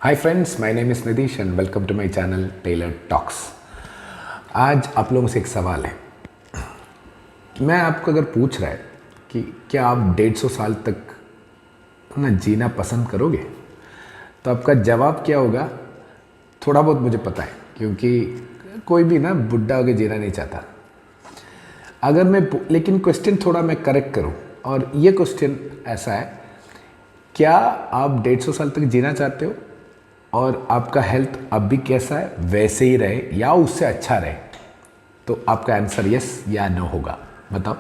Hi friends, my name is Nidhish and welcome to my channel tailor talks. आज आप लोगों से एक सवाल है। मैं आपको अगर पूछ रहा है कि क्या आप 150 साल तक ना जीना पसंद करोगे, तो आपका जवाब क्या होगा? थोड़ा बहुत मुझे पता है, क्योंकि कोई भी ना बुढ़ा होकर जीना नहीं चाहता। अगर मैं लेकिन क्वेश्चन थोड़ा मैं करेक्ट करूं, और ये क्वेश्चन ऐसा है, क्या आप 150 साल तक जीना चाहते हो और आपका हेल्थ अब भी कैसा है वैसे ही रहे या उससे अच्छा रहे? तो आपका आंसर यस या नो होगा। बताओ।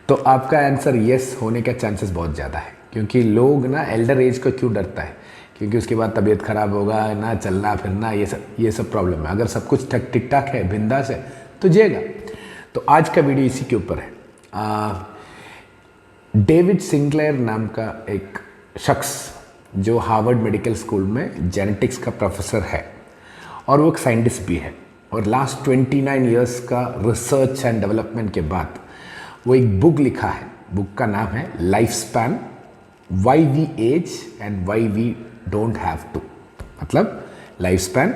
तो आपका आंसर यस होने का चांसेस बहुत ज़्यादा है, क्योंकि लोग ना एल्डर एज को क्यों डरता है? क्योंकि उसके बाद तबीयत खराब होगा, ना चलना फिरना, ये सब प्रॉब्लम है। अगर सब कुछ ठीक ठाक है, बिंदास है, तो जिएगा। तो आज का वीडियो इसी के ऊपर है। डेविड सिंक्लेयर नाम का एक शख्स जो हार्वर्ड मेडिकल स्कूल में जेनेटिक्स का प्रोफेसर है, और वो एक साइंटिस्ट भी है, और लास्ट 29 इयर्स का रिसर्च एंड डेवलपमेंट के बाद वो एक बुक लिखा है। बुक का नाम है life span, why we age and why we don't have to. मतलब लाइफ स्पैन,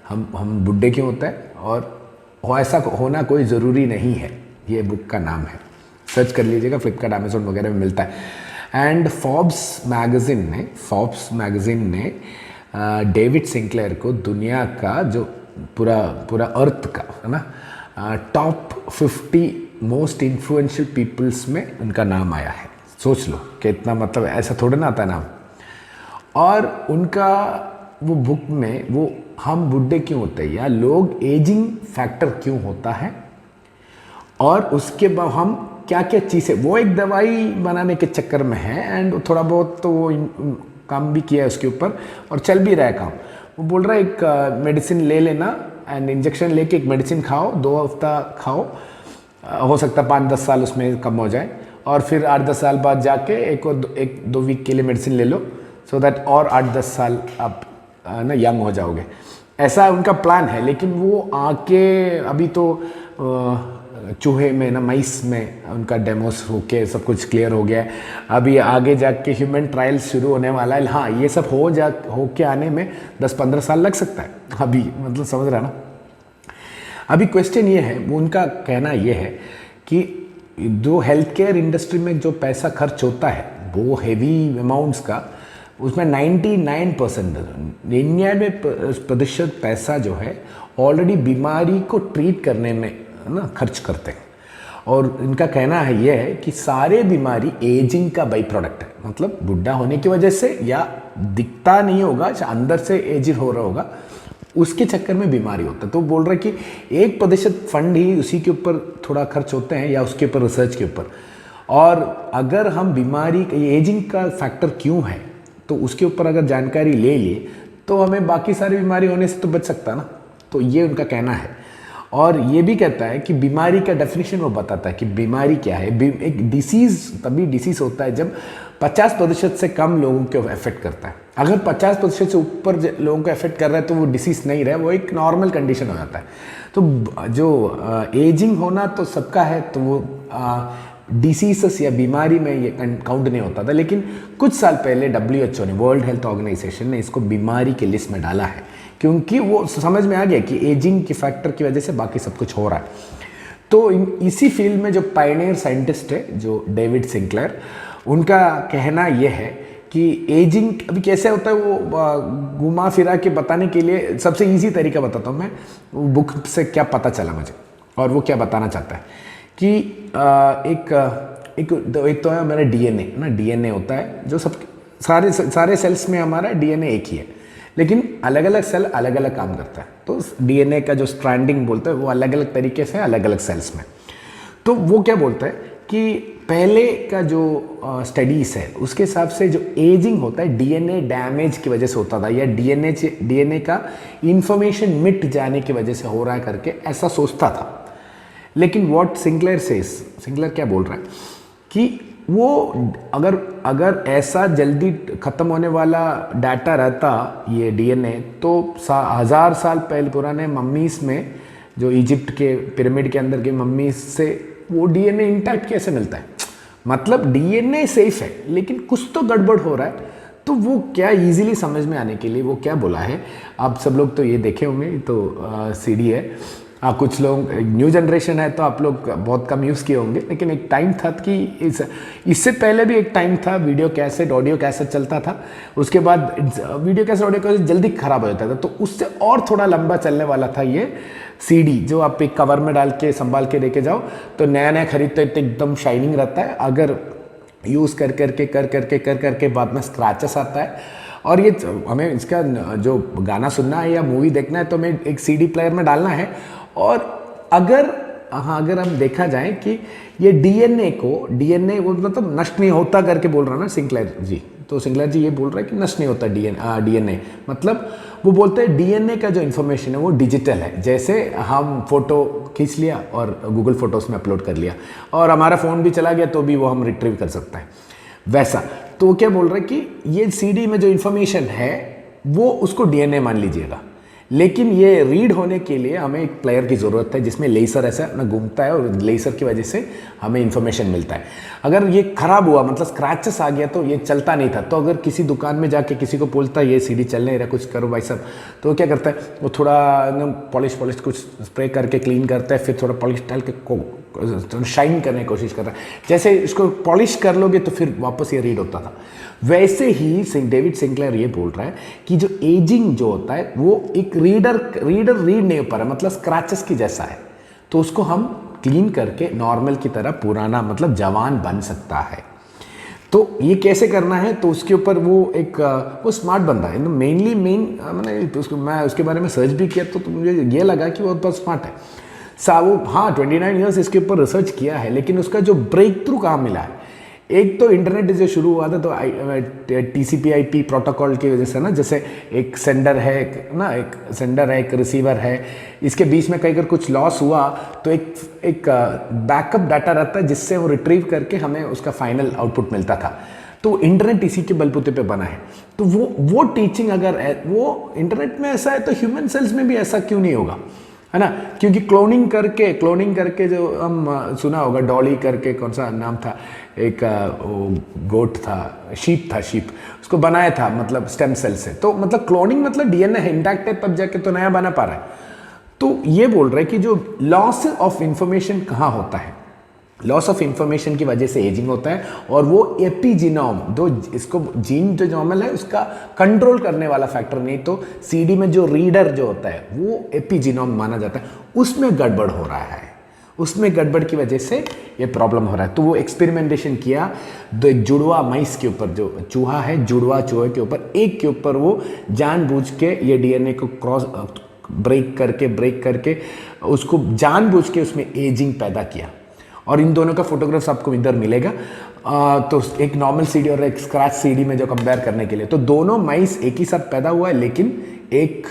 हम बुढ़े क्यों होते हैं और ऐसा होना कोई ज़रूरी नहीं है। ये बुक का नाम है, सर्च कर लीजिएगा, फ्लिपकार्ट अमेजोन वगैरह में मिलता है। एंड फोर्ब्स मैगज़ीन ने डेविड सिंक्लेयर को दुनिया का जो पूरा अर्थ का है ना टॉप 50 मोस्ट इन्फ्लुएंशियल पीपल्स में उनका नाम आया है। सोच लो कि इतना, मतलब ऐसा थोड़ा ना आता नाम। और उनका वो बुक में वो हम बुढ़े क्यों होते हैं या लोग एजिंग फैक्टर क्यों होता है, और उसके बाद हम क्या क्या चीज़ें, वो एक दवाई बनाने के चक्कर में है, एंड थोड़ा बहुत तो वो काम भी किया है उसके ऊपर और चल भी रहा है काम। वो बोल रहा है एक मेडिसिन ले लेना, एंड इंजेक्शन लेके एक मेडिसिन खाओ, 2 हफ्ता खाओ, हो सकता है 5-10 साल उसमें कम हो जाए, और फिर 8-10 साल बाद जाके एक दो वीक के लिए मेडिसिन ले लो, सो दैट और 8-10 साल आप ना यंग हो जाओगे। ऐसा उनका प्लान है। लेकिन वो आके अभी तो चूहे में ना, माइस में उनका डेमोस होके सब कुछ क्लियर हो गया है। अभी आगे जाके ह्यूमन ट्रायल्स शुरू होने वाला है। हाँ, ये सब होके आने में 10-15 साल लग सकता है अभी, मतलब समझ रहा ना। अभी क्वेश्चन ये है, वो उनका कहना ये है कि जो हेल्थ केयर इंडस्ट्री में जो पैसा खर्च होता है वो हेवी अमाउंट्स का, उसमें 99% पैसा जो है ऑलरेडी बीमारी को ट्रीट करने में ना खर्च करते हैं। और इनका कहना है यह है कि सारे बीमारी एजिंग का बाई प्रोडक्ट है। मतलब बुढ़ा होने की वजह से, या दिखता नहीं होगा, अंदर से एजिड हो रहा होगा, उसके चक्कर में बीमारी होता है। तो बोल रहे कि 1% फंड ही उसी के ऊपर थोड़ा खर्च होते हैं, या उसके ऊपर रिसर्च के ऊपर। और अगर हम बीमारी, एजिंग का फैक्टर क्यों है, तो उसके ऊपर अगर जानकारी ले लिए तो हमें बाकी सारी बीमारी होने से तो बच सकता ना। तो ये उनका कहना है। और ये भी कहता है कि बीमारी का डेफिनेशन वो बताता है कि बीमारी क्या है। एक डिसीज़ तभी डिसीज़ होता है जब 50% से कम लोगों को अफेक्ट करता है। अगर 50% से ऊपर लोगों को अफेक्ट कर रहा है तो वो डिसीज़ नहीं रहा, वो एक नॉर्मल कंडीशन हो जाता है। तो जो एजिंग होना तो सबका है, तो वो डिसीज़ या बीमारी में ये काउंट नहीं होता था। लेकिन कुछ साल पहले WHO ने, वर्ल्ड हेल्थ ऑर्गेनाइजेशन ने, इसको बीमारी के लिस्ट में डाला है, क्योंकि वो समझ में आ गया कि एजिंग के फैक्टर की वजह से बाकी सब कुछ हो रहा है। तो इसी फील्ड में जो पायनियर साइंटिस्ट है, जो डेविड सिंक्लेयर, उनका कहना यह है कि एजिंग अभी कैसे होता है वो घुमा फिरा के बताने के लिए सबसे ईजी तरीका बताता हूँ मैं। बुक से क्या पता चला मुझे, और वो क्या बताना चाहता है कि एक तो है हमारा डीएनए ना। डीएनए होता है जो सब सारे सेल्स में, हमारा डीएनए एक ही है, लेकिन अलग अलग सेल अलग अलग काम करता है। तो डीएनए का जो स्ट्रैंडिंग बोलते हैं वो अलग अलग तरीके से अलग अलग सेल्स में। तो वो क्या बोलता है कि पहले का जो स्टडीज़ है उसके हिसाब से जो एजिंग होता है डीएनए डैमेज की वजह से होता था, या डीएनए का इंफॉर्मेशन मिट जाने की वजह से हो रहा है करके ऐसा सोचता था। लेकिन व्हाट सिंक्लेयर क्या बोल रहा है कि वो अगर ऐसा जल्दी ख़त्म होने वाला डाटा रहता, ये डीएनए, तो 1000 साल पहले पुराने मम्मीज़ में, जो इजिप्ट के पिरामिड के अंदर के मम्मीज़ से वो डीएनए इंटैक्ट कैसे मिलता है? मतलब डीएनए सेफ है, लेकिन कुछ तो गड़बड़ हो रहा है। तो वो क्या इजीली समझ में आने के लिए वो क्या बोला है, आप सब लोग तो ये देखे होंगे, तो सीडी है। कुछ लोग न्यू जनरेशन है तो आप लोग बहुत कम यूज़ किए होंगे, लेकिन एक टाइम था कि इससे पहले भी एक टाइम था वीडियो कैसेट ऑडियो कैसेट चलता था, उसके बाद वीडियो कैसेट ऑडियो कैसेट जल्दी ख़राब हो जाता था, तो उससे और थोड़ा लंबा चलने वाला था ये सीडी, जो आप एक कवर में डाल के संभाल के लेके जाओ, तो नया नया खरीदते तो एकदम शाइनिंग रहता है। अगर यूज़ कर करके बाद में स्क्रैचेस आता है। और ये हमें इसका जो गाना सुनना है या मूवी देखना है तो हमें एक सीडी प्लेयर में डालना है। और अगर हम देखा जाए कि ये डीएनए वो मतलब नष्ट नहीं होता करके बोल रहा ना सिंक्लेयर जी, तो सिंक्लेयर जी ये बोल रहा है कि नष्ट नहीं होता डीएनए, मतलब वो बोलते हैं डीएनए का जो इन्फॉर्मेशन है वो डिजिटल है। जैसे हम फोटो खींच लिया और गूगल फोटोज़ में अपलोड कर लिया और हमारा फ़ोन भी चला गया तो भी वो हम रिट्रीव कर सकते हैं, वैसा। तो वो क्या बोल रहे हैं कि ये सीडी में जो इन्फॉर्मेशन है वो उसको डीएनए मान लीजिएगा, लेकिन ये रीड होने के लिए हमें एक प्लेयर की ज़रूरत है जिसमें लेसर ऐसा ना घूमता है और लेसर की वजह से हमें इन्फॉर्मेशन मिलता है। अगर ये ख़राब हुआ मतलब स्क्रैचेस आ गया तो ये चलता नहीं था, तो अगर किसी दुकान में जाके किसी को बोलता है ये सीडी चल नहीं रहा कुछ करो भाई साहब, तो वो क्या करता है वो थोड़ा एकदम पॉलिश कुछ स्प्रे करके क्लीन करता है, फिर थोड़ा पॉलिश डाल के शाइन करने की कोशिश कर रहा है। जैसे इसको पॉलिश कर लोगे तो फिर वापस ये रीड होता था। वैसे ही डेविड सिंक्लेयर ये बोल रहा है कि जो एजिंग जो होता है वो एक रीडर रीड नहीं हो पा रहा, मतलब स्क्रैचेस की जैसा है, तो उसको हम क्लीन करके नॉर्मल की तरह पुराना मतलब जवान बन सकता है। तो ये कैसे करना है, तो उसके ऊपर वो स्मार्ट बंदा है मेनली मैंने मैं उसके बारे में सर्च भी किया तो मुझे ये लगा कि वो बहुत स्मार्ट है। वो 29 ईयर्स इसके ऊपर रिसर्च किया है, लेकिन उसका जो ब्रेक थ्रू कहाँ मिला है, एक तो इंटरनेट जो शुरू हुआ था तो TCP/IP प्रोटोकॉल की वजह से ना, जैसे एक सेंडर है एक रिसीवर है, इसके बीच में कहीं अगर कुछ लॉस हुआ तो एक बैकअप डाटा रहता है जिससे वो रिट्रीव करके हमें उसका फाइनल आउटपुट मिलता था। तो इंटरनेट इसी के बलबूते पे बना है। तो वो टीचिंग अगर वो इंटरनेट में ऐसा है तो ह्यूमन सेल्स में भी ऐसा क्यों नहीं होगा, है ना? क्योंकि क्लोनिंग करके जो हम सुना होगा, डॉली करके कौन सा नाम था, एक गोट था, शीप उसको बनाया था मतलब स्टेम सेल से। तो मतलब क्लोनिंग मतलब डीएनए है इंटैक्ट है तब जाके तो नया बना पा रहा है। तो ये बोल रहे हैं कि जो लॉस ऑफ इंफॉर्मेशन कहाँ होता है, लॉस ऑफ इंफॉर्मेशन की वजह से एजिंग होता है, और वो एपिजीनोम दो इसको जीन जो नॉर्मल है उसका कंट्रोल करने वाला फैक्टर, नहीं तो सीडी में जो रीडर जो होता है वो एपिजीनोम माना जाता है, उसमें गड़बड़ हो रहा है, उसमें गड़बड़ की वजह से ये प्रॉब्लम हो रहा है। तो वो एक्सपेरिमेंटेशन किया एक जुड़वा माइस के ऊपर, जो चूहा है जुड़वा चूहे के ऊपर, एक के ऊपर वो जानबूझ के ये डीएनए को ब्रेक करके उसको जानबूझ के उसमें एजिंग पैदा किया। और इन दोनों का फोटोग्राफ्स आपको इधर मिलेगा। तो एक नॉर्मल सीडी और एक स्क्रैच सीडी में जो कंपेयर करने के लिए, तो दोनों माइस एक ही साथ पैदा हुआ है, लेकिन एक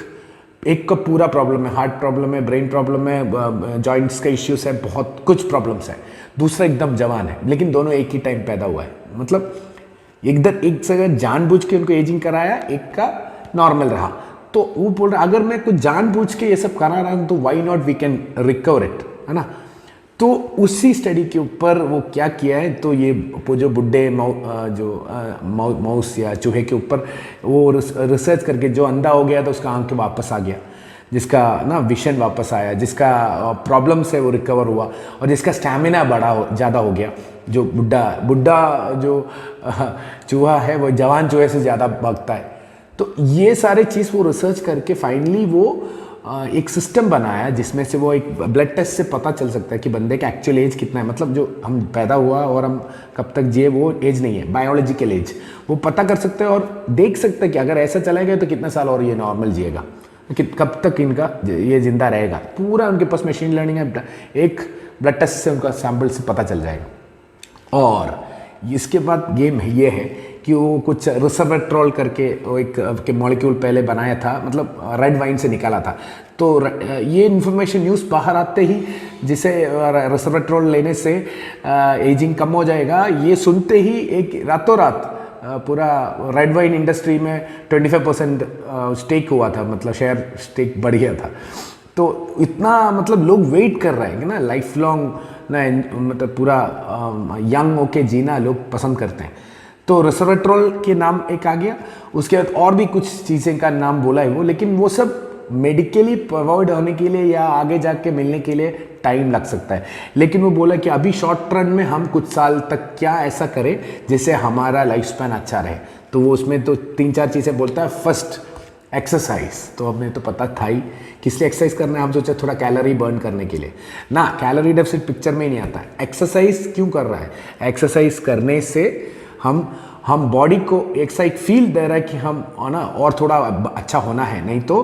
का पूरा प्रॉब्लम है, हार्ट प्रॉब्लम है, ब्रेन प्रॉब्लम है, जॉइंट्स का इश्यूज है, बहुत कुछ प्रॉब्लम्स है। दूसरा एकदम जवान है, लेकिन दोनों एक ही टाइम पैदा हुआ है। मतलब एक से जानबूझ के उनको एजिंग कराया, एक का नॉर्मल रहा। तो वो बोल रहा अगर मैं कुछ जानबूझ के ये सब करा रहा हूँ तो why not we can recover it, है ना? तो उसी स्टडी के ऊपर वो क्या किया है, तो ये जो बुड्ढे माउस या चूहे के ऊपर वो रिसर्च करके जो अंधा हो गया तो उसका आंख वापस आ गया, जिसका ना विजन वापस आया, जिसका प्रॉब्लम से वो रिकवर हुआ, और जिसका स्टैमिना ज़्यादा हो गया। जो बुड्ढा जो चूहा है वो जवान चूहे से ज़्यादा भागता है। तो ये सारे चीज़ वो रिसर्च करके फाइनली वो एक सिस्टम बनाया जिसमें से वो एक ब्लड टेस्ट से पता चल सकता है कि बंदे का एक्चुअल एज कितना है, मतलब जो हम पैदा हुआ और हम कब तक जिए वो एज नहीं है, बायोलॉजिकल एज वो पता कर सकते हैं और देख सकते हैं कि अगर ऐसा चला गया तो कितने साल और ये नॉर्मल जिएगा, कब तक इनका ये जिंदा रहेगा। पूरा उनके पास मशीन लर्निंग है, एक ब्लड टेस्ट से उनका सैंपल से पता चल जाएगा। और इसके बाद गेम ये है कि वो कुछ रिसर्वेट्रॉल करके वो एक मॉलिक्यूल पहले बनाया था, मतलब रेड वाइन से निकाला था। तो ये इन्फॉर्मेशन न्यूज़ बाहर आते ही जिसे रिसर्वेट्रॉल लेने से एजिंग कम हो जाएगा, ये सुनते ही एक रातों रात पूरा रेड वाइन इंडस्ट्री में 25% स्टेक हुआ था, मतलब शेयर स्टेक बढ़ गया था। तो इतना मतलब लोग वेट कर रहे हैं कि ना लाइफ लॉन्ग ना, मतलब पूरा यंग होके जीना लोग पसंद करते हैं। तो रेसवरट्रोल के नाम एक आ गया, उसके बाद और भी कुछ चीज़ें का नाम बोला है वो, लेकिन वो सब मेडिकली प्रोवाइड होने के लिए या आगे जाके मिलने के लिए टाइम लग सकता है। लेकिन वो बोला कि अभी शॉर्ट रन में हम कुछ साल तक क्या ऐसा करें जिससे हमारा लाइफ स्पैन अच्छा रहे। तो वो उसमें तो 3-4 चीज़ें बोलता है। फर्स्ट एक्सरसाइज, तो हमें तो पता था ही किस लिए एक्सरसाइज करना है, हम सोचे थोड़ा कैलोरी बर्न करने के लिए ना, कैलोरी डेफिसिट पिक्चर में ही नहीं आता है। एक्सरसाइज क्यों कर रहा है, एक्सरसाइज करने से हम बॉडी को एक साइड फील दे रहा है कि हम ना और थोड़ा अच्छा होना है, नहीं तो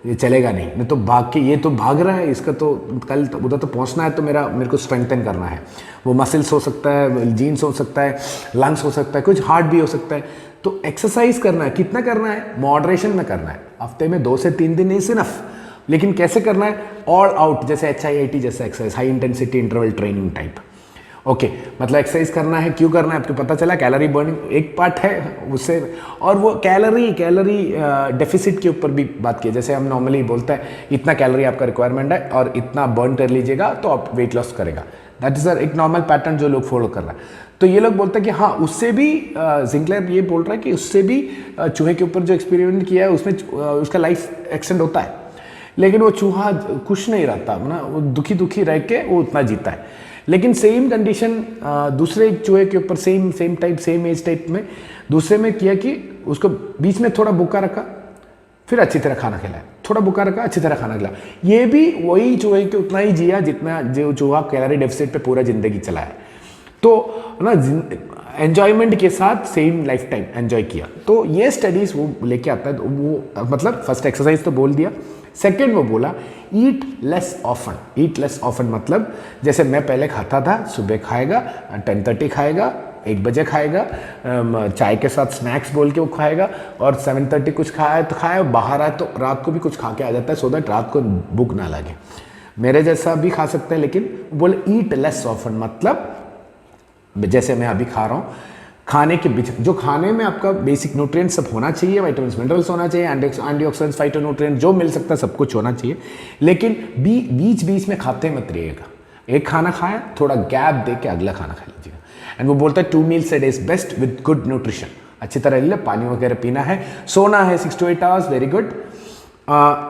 ये चलेगा नहीं तो भाग के, ये तो भाग रहा है, इसका तो कल उधर तो पहुंचना है, तो मेरे को स्ट्रेंथन करना है। वो मसल्स हो सकता है, जीन्स हो सकता है, लंग्स हो सकता है, कुछ हार्ट भी हो सकता है। तो एक्सरसाइज करना है, कितना करना है, मॉडरेशन में करना है, हफ्ते में 2 से 3 दिन इज इनफ। लेकिन कैसे करना है, ऑल आउट, जैसे HIIT जैसे exercise, high intensity interval training type. Okay, मतलब एक्सरसाइज करना है, क्यों करना है आपको पता चला, कैलोरी बर्निंग एक पार्ट है उससे, और वो कैलोरी डेफिसिट के ऊपर भी बात की। जैसे हम नॉर्मली बोलते हैं इतना कैलोरी आपका रिक्वायरमेंट है और इतना बर्न कर लीजिएगा तो आप वेट लॉस करेगा। दैट इज एक नॉर्मल पैटर्न जो लोग फॉलो कर रहा है। तो ये लोग बोलते हैं कि हाँ, उससे भी जिंक्लेर ये बोल रहा है कि उससे भी चूहे के ऊपर जो एक्सपेरिमेंट किया है उसमें उसका लाइफ एक्सटेंड होता है, लेकिन वो चूहा खुश नहीं रहता ना, वो दुखी रह के वो उतना जीता है। लेकिन सेम कंडीशन दूसरे चूहे के ऊपर same type, same age type में दूसरे में किया कि उसको बीच में थोड़ा भूखा रखा, फिर अच्छी तरह खाना खिलाया, थोड़ा भूखा रखा, अच्छी तरह खाना खिलाया। ये भी वही चूहे के उतना ही जिया जितना जो चूहा कैलोरी डेफिसिट पे पूरा जिंदगी चलाया। तो ना एंजॉयमेंट के साथ सेम लाइफ टाइम एंजॉय किया। तो ये स्टडीज वो लेके आता है। तो वो मतलब फर्स्ट एक्सरसाइज तो बोल दिया, सेकेंड वो बोला eat less often. Eat less often मतलब जैसे मैं पहले खाता था, सुबह खाएगा, 10:30 खाएगा, 1 बजे खाएगा, चाय के साथ स्नैक्स बोल के वो खाएगा, और 7:30 कुछ खाया तो खाया, बाहर आए तो रात को भी कुछ खा के आ जाता है, सो दैट रात को भूख ना लगे। मेरे जैसा भी खा सकते हैं, लेकिन बोले ईट लेस ऑफन मतलब जैसे मैं अभी खा रहा हूँ, खाने के बीच जो खाने में आपका बेसिक न्यूट्रिएंट्स सब होना चाहिए, विटामिन्स मिनरल्स होना चाहिए, एंटीऑक्सीडेंट्स, फाइटोन्यूट्रिएंट्स जो मिल सकता है सब कुछ होना चाहिए। लेकिन बीच में खाते मत रहिएगा। एक खाना खाया, थोड़ा गैप दे के अगला खाना खा लीजिएगा। एंड वो बोलता है 2 meals a day is best with good nutrition. अच्छी तरह ले, पानी वगैरह पीना है, सोना है 6 to 8 hours, वेरी गुड।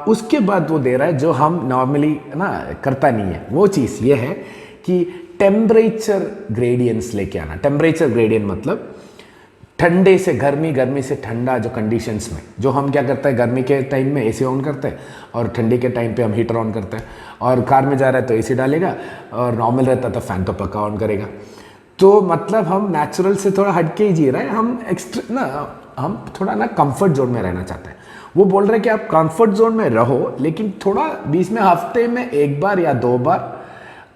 उसके बाद वो दे रहा है जो हम नॉर्मली ना करता नहीं है, वो चीज़ ये है कि टेम्परेचर ग्रेडियंट्स लेके आना। टेम्परेचर ग्रेडियंट मतलब ठंडे से गर्मी, गर्मी से ठंडा जो कंडीशंस में, जो हम क्या करते हैं गर्मी के टाइम में एसी ऑन करते हैं और ठंडी के टाइम पे हम हीटर ऑन करते हैं, और कार में जा रहा है तो एसी डालेगा, और नॉर्मल रहता तो फैन तो पक्का ऑन करेगा। तो मतलब हम नेचुरल से थोड़ा हटके ही जी रहे हैं, हम थोड़ा ना कंफर्ट जोन में रहना चाहते हैं। वो बोल रहे हैं कि आप कंफर्ट जोन में रहो, लेकिन थोड़ा बीच में हफ्ते में 1 बार या 2 बार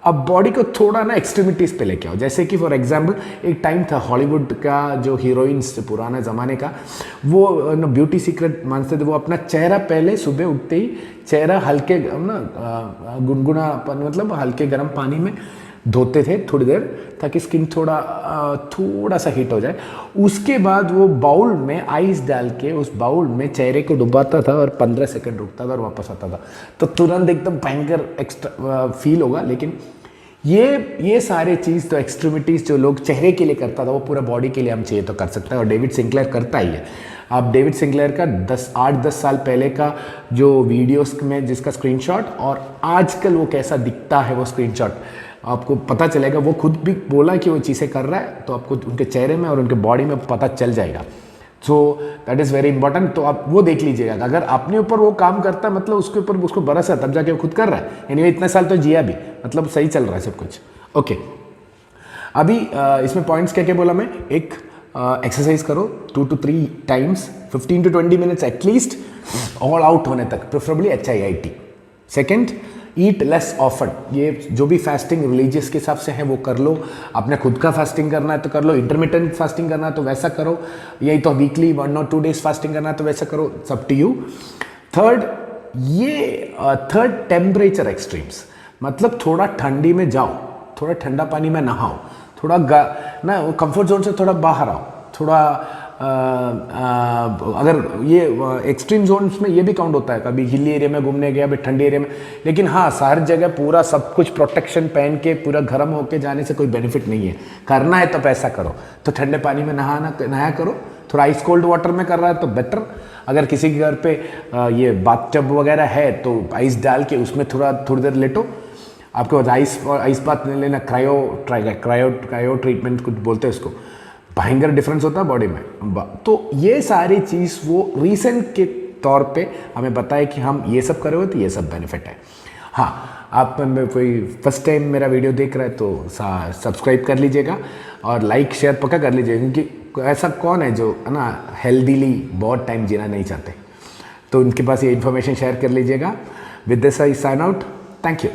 अब बॉडी को थोड़ा ना एक्सट्रीमिटीज़ पे लेके आओ। जैसे कि फॉर एग्जांपल एक टाइम था हॉलीवुड का, जो हीरोइंस पुराने ज़माने का, वो ब्यूटी सीक्रेट मानते थे, वो अपना चेहरा पहले सुबह उठते ही चेहरा हल्के ना गुनगुना मतलब हल्के गर्म पानी में धोते थे थोड़ी देर, ताकि स्किन थोड़ा सा हीट हो जाए। उसके बाद वो बाउल में आइस डाल के उस बाउल में चेहरे को डुबाता था और 15 सेकंड रुकता था और वापस आता था, तो तुरंत एकदम भयंकर एक्स्ट्रा फील होगा। लेकिन ये सारे चीज़ तो एक्सट्रीमिटीज़ जो लोग चेहरे के लिए करता था, वो पूरा बॉडी के लिए हम चाहिए तो कर सकते हैं, और डेविड सिंक्लेयर करता ही है। आप डेविड सिंक्लेयर का 8-10 साल पहले का जो वीडियोस में जिसका स्क्रीनशॉट और आजकल वो कैसा दिखता है वो स्क्रीनशॉट आपको पता चलेगा। वो खुद भी बोला कि वो चीज़ें कर रहा है, तो आपको उनके चेहरे में और उनके बॉडी में पता चल जाएगा। So that is very important. तो आप वो देख लीजिएगा, अगर अपने ऊपर वो काम करता है मतलब उसके ऊपर उसको बरस है, तब जाके वो खुद कर रहा है। एनीवे इतने साल तो जिया भी, मतलब सही चल रहा है सब कुछ। ओके, अभी इसमें पॉइंट्स क्या क्या बोला मैं, एक एक्सरसाइज करो 2 to 3 times 15 to 20 minutes at least, all out होने तक, preferably HIIT। Second, eat less often. ये जो भी फास्टिंग रिलीजियस के हिसाब से है वो कर लो, अपने खुद का फास्टिंग करना है तो कर लो, इंटरमिटेंट फास्टिंग करना है तो वैसा करो, यही तो वीकली 1 or 2 days फास्टिंग करना है तो वैसा करो, सब to you. Third, temperature extremes, मतलब थोड़ा ठंडी में जाओ, थोड़ा ठंडा पानी में नहाओ, थोड़ा ना कंफर्ट जोन से थोड़ा बाहर आओ, थोड़ा अगर ये एक्सट्रीम जोन्स में ये भी काउंट होता है, कभी हिली एरिया में घूमने गया, अभी ठंडी एरिया में, लेकिन हाँ हर जगह पूरा सब कुछ प्रोटेक्शन पहन के पूरा गर्म होके जाने से कोई बेनिफिट नहीं है। करना है तो पैसा करो, तो ठंडे पानी में नहाया करो, थोड़ा आइस कोल्ड वाटर में कर रहा है तो बेटर। अगर किसी के घर पे ये बाथटब वगैरह है तो आइस डाल के उसमें थोड़ी देर लेटो। आपके पास आइस बात नहीं लेना, क्रायो ट्रीटमेंट कुछ बोलते हैं उसको, भयंकर डिफरेंस होता है बॉडी में। तो ये सारी चीज़ वो रीसेंट के तौर पे हमें बताए कि हम ये सब करे हुए तो ये सब बेनिफिट है। हाँ, आप में कोई फर्स्ट टाइम मेरा वीडियो देख रहा है तो सब्सक्राइब कर लीजिएगा और लाइक शेयर पक्का कर लीजिएगा, क्योंकि ऐसा कौन है जो है ना हेल्दीली बहुत टाइम जीना नहीं चाहते, तो उनके पास ये इन्फॉर्मेशन शेयर कर लीजिएगा। With this I sign out, thank you.